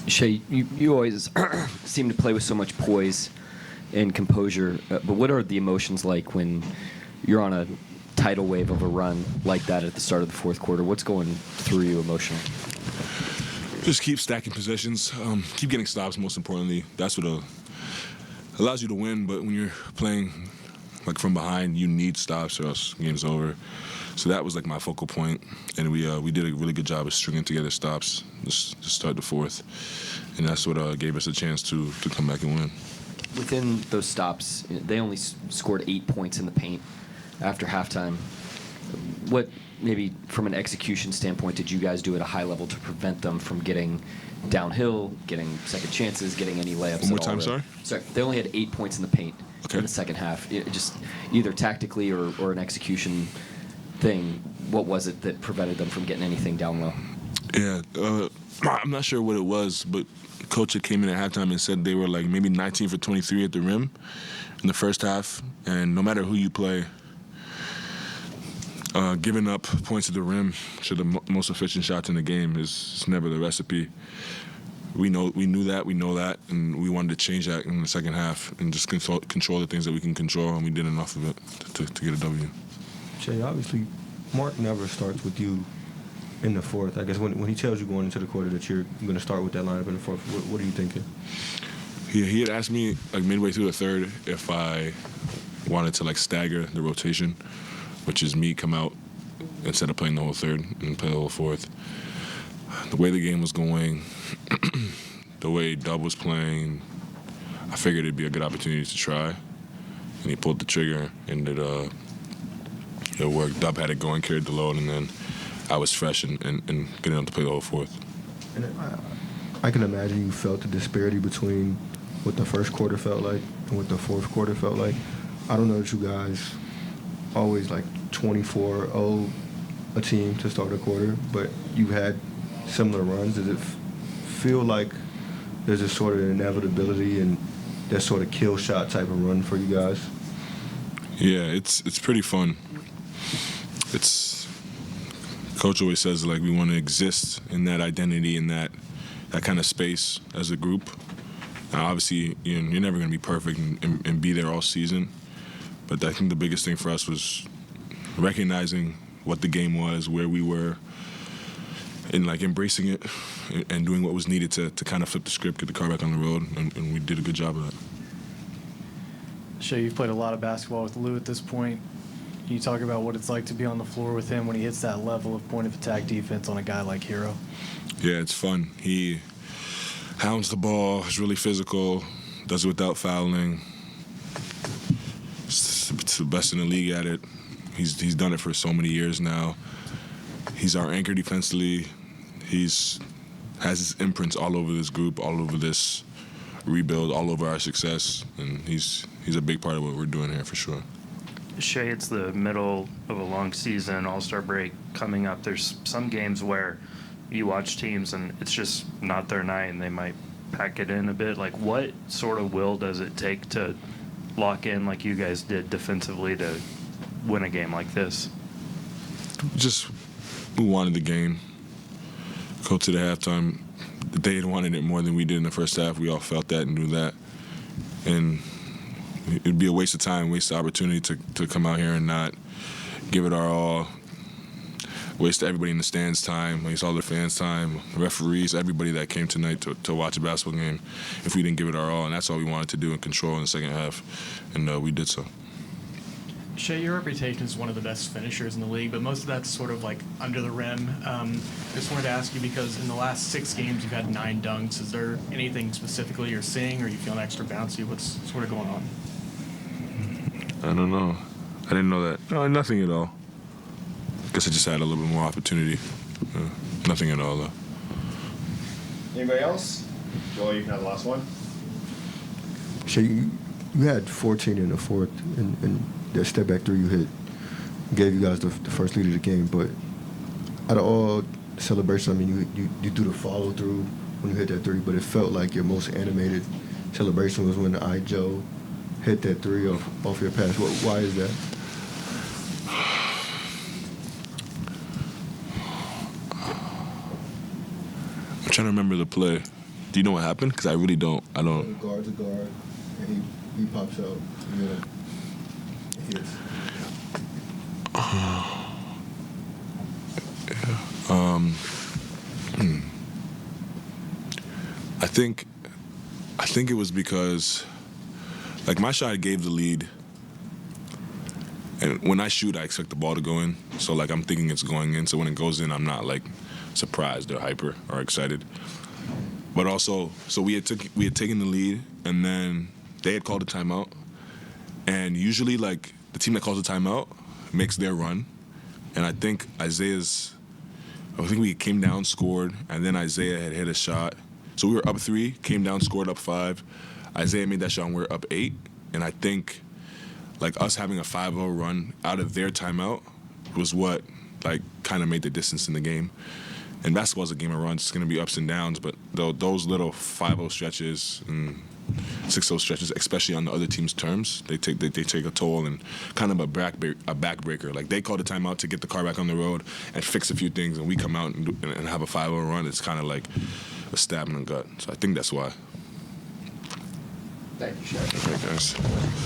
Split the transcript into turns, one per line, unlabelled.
Shai, you always seem to play with so much poise and composure, but what are the emotions like when you're on a tidal wave of a run like that at the start of the fourth quarter? What's going through you emotionally?
Just keep stacking possessions, keep getting stops, most importantly. That's what allows you to win, but when you're playing like from behind, you need stops or else game's over. So that was like my focal point, and we did a really good job of stringing together stops just to start the fourth, and that's what gave us a chance to come back and win.
Within those stops, they only scored 8 points in the paint after halftime. What, maybe from an execution standpoint, did you guys do at a high level to prevent them from getting downhill, getting second chances, getting any layups?
One more time, sorry?
Sorry, they only had 8 points in the paint in the second half. Just either tactically or an execution thing, what was it that prevented them from getting anything down low?
Yeah, I'm not sure what it was, but coach had came in at halftime and said they were like maybe 19 for 23 at the rim in the first half, and no matter who you play, giving up points at the rim to the most efficient shots in the game is never the recipe. We know that, and we wanted to change that in the second half and just control the things that we can control, and we did enough of it to get a W.
Shai, obviously, Mark never starts with you in the fourth. I guess when he tells you going into the quarter that you're going to start with that lineup in the fourth, what are you thinking?
He had asked me like midway through the third if I wanted to like stagger the rotation, which is me come out instead of playing the whole third and play the whole fourth. The way the game was going, the way Dub was playing, I figured it'd be a good opportunity to try, and he pulled the trigger, and it worked. Dub had it going, carried the load, and then I was fresh and good enough to play the whole fourth.
And I can imagine you felt the disparity between what the first quarter felt like and what the fourth quarter felt like. I don't know that you guys always like 24-0 a team to start a quarter, but you had similar runs. Does it feel like there's a sort of inevitability and that sort of kill shot type of run for you guys?
Yeah, it's pretty fun. It's coach always says like we want to exist in that identity in that kind of space as a group. Now, obviously, you're never going to be perfect and be there all season, but I think the biggest thing for us was recognizing what the game was, where we were, and like embracing it and doing what was needed to kind of flip the script, get the car back on the road, and we did a good job of that.
Shai, you've played a lot of basketball with Lou at this point. Can you talk about what it's like to be on the floor with him when he hits that level of point-of-attack defense on a guy like Hero?
Yeah, it's fun. He hounds the ball, is really physical, does it without fouling. It's the best in the league at it. He's done it for so many years now. He's our anchor defensively. Has his imprints all over this group, all over this rebuild, all over our success, and he's a big part of what we're doing here for sure.
Shai, it's the middle of a long season, All-Star break coming up. There's some games where you watch teams and it's just not their night and they might pack it in a bit. Like, what sort of will does it take to lock in like you guys did defensively to win a game like this?
Just we wanted the game. Go to the halftime. They had wanted it more than we did in the first half. We all felt that and knew that. And it'd be a waste of time, waste of opportunity to come out here and not give it our all. Waste everybody in the stands time, waste all the fans' time, referees, everybody that came tonight to watch a basketball game if we didn't give it our all. And that's all we wanted to do and control in the second half. And we did so.
Shai, your reputation is one of the best finishers in the league, but most of that's sort of like under the rim. I just wanted to ask you, because in the last 6 games you've had 9 dunks. Is there anything specifically you're seeing, or you feeling extra bouncy? What's sort of going on?
I don't know. I didn't know that. No, nothing at all. Guess I just had a little bit more opportunity. Nothing at all, though.
Anybody else? Joel, you can have the last one.
Shai, you had 14 in the fourth, and that step back 3 you hit gave you guys the first lead of the game. But out of all the celebrations, I mean, you do the follow through when you hit that 3, but it felt like your most animated celebration was when the Joe hit that 3 off your pass. Why is that?
I'm trying to remember the play. Do you know what happened? Because I really don't. I don't.
Guard to guard, and he pops out. You know, hits.
I think it was because, like, my shot gave the lead, and when I shoot, I expect the ball to go in. So, like, I'm thinking it's going in. So when it goes in, I'm not like surprised or hyper or excited. But also, so we had taken the lead, and then they had called a timeout. And usually, like, the team that calls a timeout makes their run. And I think we came down, scored, and then Isaiah had hit a shot. So we were up 3, came down, scored up 5. Isaiah made that shot, and we were up 8. And I think, like, us having a 5-0 run out of their timeout was what, like, kind of made the distance in the game. And basketball's a game of runs. It's going to be ups and downs, but those little 5-0 stretches and 6-0 stretches, especially on the other team's terms, they take a toll and kind of a backbreaker. Like, they call the timeout to get the car back on the road and fix a few things, and we come out and have a 5-0 run. It's kind of like a stab in the gut. So I think that's why.
Thank you, Shai.
All right, guys.